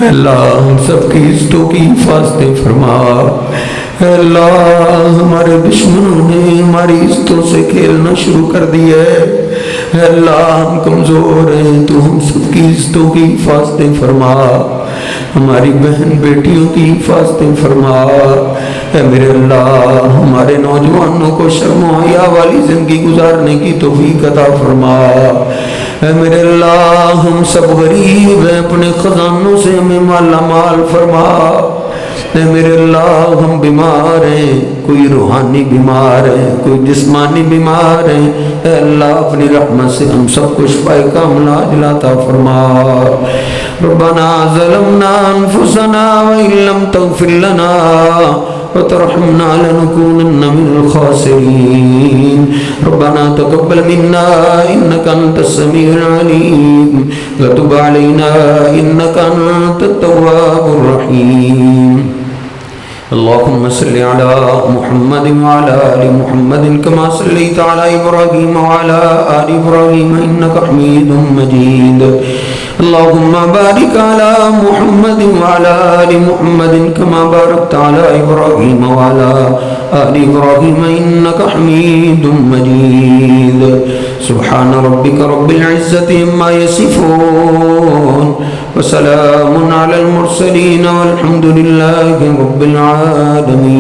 اے اللہ ہم سب کی عزتوں کی حفاظتیں فرما۔ اے اللہ ہمارے دشمنوں نے ہماری عزتوں سے کھیلنا شروع کر دیا ہے، اے اللہ ہم کمزور ہیں تو ہم سب کی عزتوں کی حفاظتیں فرما، ہماری بہن بیٹیوں کی حفاظتیں فرما۔ اے میرے اللہ ہمارے نوجوانوں کو شرم و حیا والی زندگی گزارنے کی توفیق عطا فرما۔ اے میرے اللہ ہم سب غریب ہیں، اپنے خزانوں سے ہمیں مالا مال فرما۔ اے میرے اللہ ہم بیمار ہیں، کوئی روحانی بیمار ہے، کوئی جسمانی بیمار ہے، اے اللہ اپنی رحمت سے ہم سب کو شفائے کاملہ عاجلہ عطا فرما۔ ربنا ظلمنا انفسنا وان لم تغفر لنا وترحمنا لنكونن من الخاسرين ربنا تقبل منا انك انت السميع العليم وتب علينا انك انت التواب الرحيم اللهم صل على محمد وعلى آل محمد كما صليت على إبراهيم وعلى آل إبراهيم إنك حميد مجيد اللهم بارك على محمد وعلى آل محمد كما باركت على إبراهيم وعلى آل إبراهيم إنك حميد مجيد سبحان ربك رب العزة عما يصفون وسلام على المرسلين والحمد لله رب العالمين